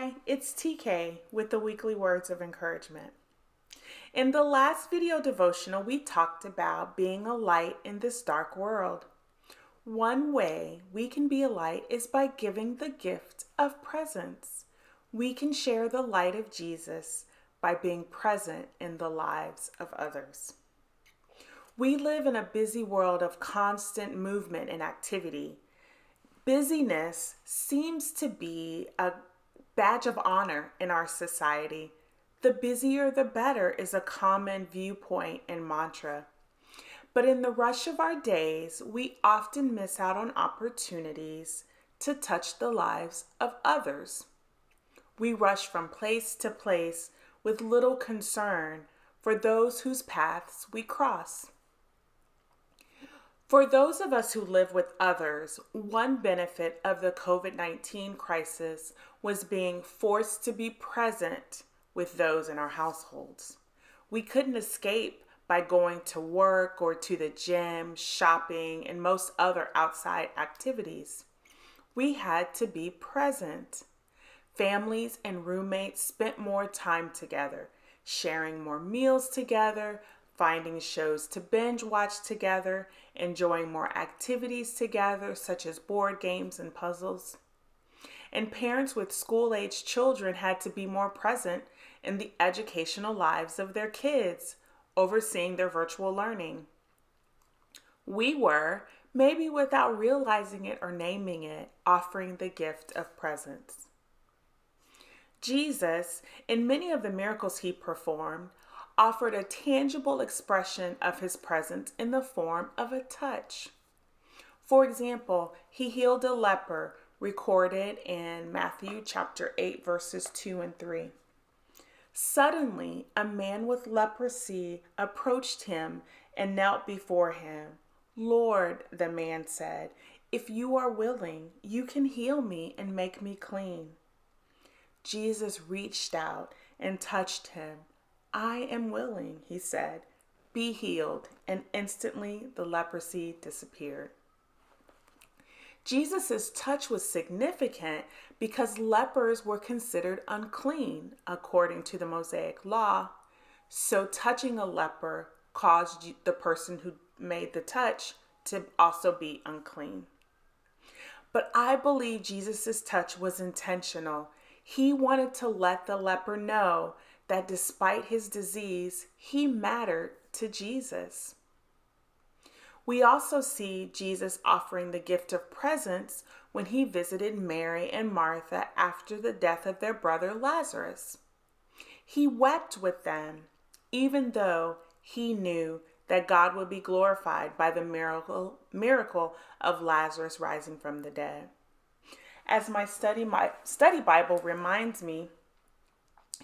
Hi, it's TK with the weekly words of encouragement. In the last video devotional, we talked about being a light in this dark world. One way we can be a light is by giving the gift of presence. We can share the light of Jesus by being present in the lives of others. We live in a busy world of constant movement and activity. Busyness seems to be a badge of honor in our society. The busier the better is a common viewpoint and mantra. But in the rush of our days, we often miss out on opportunities to touch the lives of others. We rush from place to place with little concern for those whose paths we cross. For those of us who live with others, one benefit of the COVID-19 crisis was being forced to be present with those in our households. We couldn't escape by going to work or to the gym, shopping, and most other outside activities. We had to be present. Families and roommates spent more time together, sharing more meals together, finding shows to binge watch together, enjoying more activities together, such as board games and puzzles. And parents with school-age children had to be more present in the educational lives of their kids, overseeing their virtual learning. We were, maybe without realizing it or naming it, offering the gift of presence. Jesus, in many of the miracles he performed, offered a tangible expression of his presence in the form of a touch. For example, he healed a leper, recorded in Matthew chapter 8, verses 2 and 3. Suddenly, a man with leprosy approached him and knelt before him. "Lord," the man said, "if you are willing, you can heal me and make me clean." Jesus reached out and touched him. "I am willing," he said. "Be healed." And instantly the leprosy disappeared. Jesus' touch was significant because lepers were considered unclean according to the Mosaic law. So touching a leper caused the person who made the touch to also be unclean. But I believe Jesus' touch was intentional. He wanted to let the leper know that despite his disease, he mattered to Jesus. We also see Jesus offering the gift of presence when he visited Mary and Martha after the death of their brother Lazarus. He wept with them, even though he knew that God would be glorified by the miracle of Lazarus rising from the dead. As my study Bible reminds me,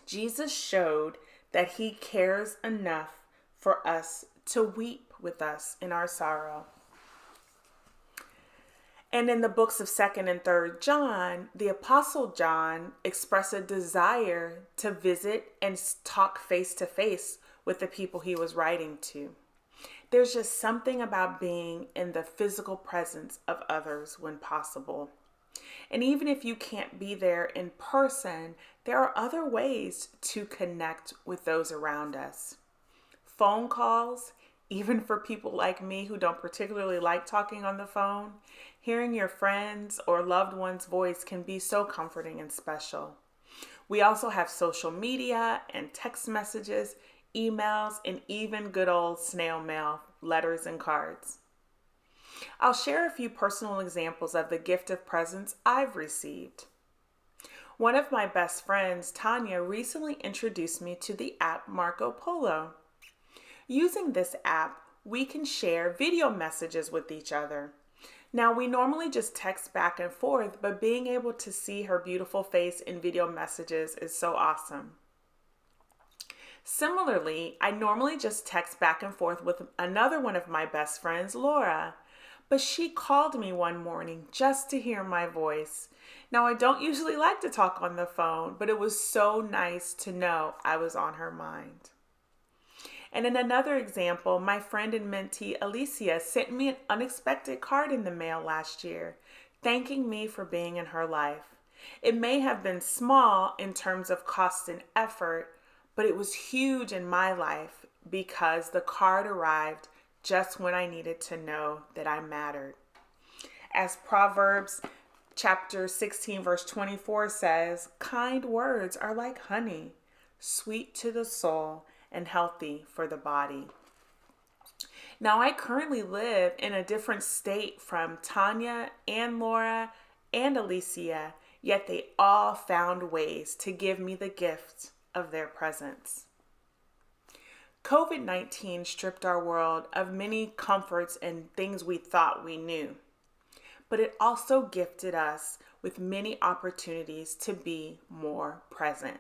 Jesus showed that he cares enough for us to weep with us in our sorrow. And in the books of 2nd and 3rd John, the Apostle John expressed a desire to visit and talk face to face with the people he was writing to. There's just something about being in the physical presence of others when possible. And even if you can't be there in person, there are other ways to connect with those around us. Phone calls, even for people like me who don't particularly like talking on the phone, hearing your friends or loved one's voice can be so comforting and special. We also have social media and text messages, emails, and even good old snail mail, letters and cards. I'll share a few personal examples of the gift of presence I've received. One of my best friends, Tanya, recently introduced me to the app Marco Polo. Using this app, we can share video messages with each other. Now, we normally just text back and forth, but being able to see her beautiful face in video messages is so awesome. Similarly, I normally just text back and forth with another one of my best friends, Laura. But she called me one morning just to hear my voice. Now, I don't usually like to talk on the phone, but it was so nice to know I was on her mind. And in another example, my friend and mentee Alicia sent me an unexpected card in the mail last year, thanking me for being in her life. It may have been small in terms of cost and effort, but it was huge in my life because the card arrived just when I needed to know that I mattered. As Proverbs chapter 16, verse 24 says, kind words are like honey, sweet to the soul and healthy for the body. Now, I currently live in a different state from Tanya and Laura and Alicia, yet they all found ways to give me the gift of their presence. COVID-19 stripped our world of many comforts and things we thought we knew, but it also gifted us with many opportunities to be more present.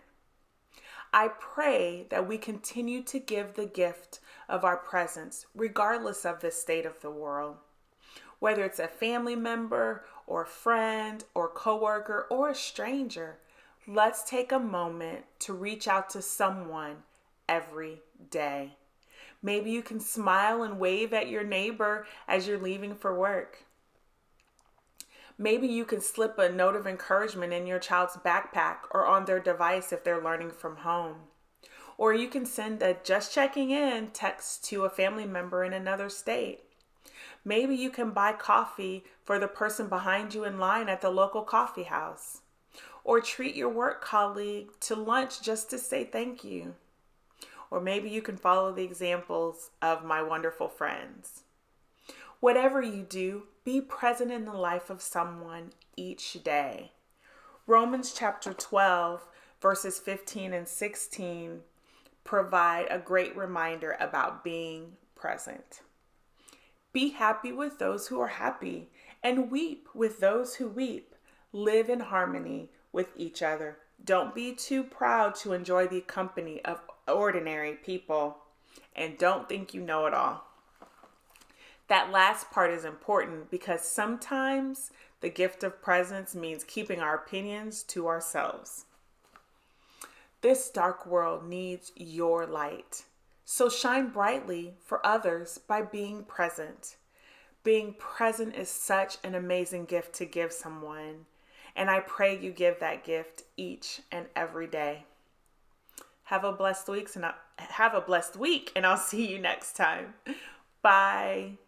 I pray that we continue to give the gift of our presence regardless of the state of the world. Whether it's a family member or friend or coworker or a stranger, let's take a moment to reach out to someone every day. Maybe you can smile and wave at your neighbor as you're leaving for work. Maybe you can slip a note of encouragement in your child's backpack or on their device if they're learning from home. Or you can send a just checking in text to a family member in another state. Maybe you can buy coffee for the person behind you in line at the local coffee house. Or treat your work colleague to lunch just to say thank you. Or maybe you can follow the examples of my wonderful friends. Whatever you do, be present in the life of someone each day. Romans chapter 12, verses 15 and 16 provide a great reminder about being present. Be happy with those who are happy and weep with those who weep. Live in harmony with each other. Don't be too proud to enjoy the company of ordinary people, and don't think you know it all. That last part is important because sometimes the gift of presence means keeping our opinions to ourselves. This dark world needs your light. So shine brightly for others by being present. Being present is such an amazing gift to give someone, and I pray you give that gift each and every day. Have a blessed week, and I'll see you next time. Bye.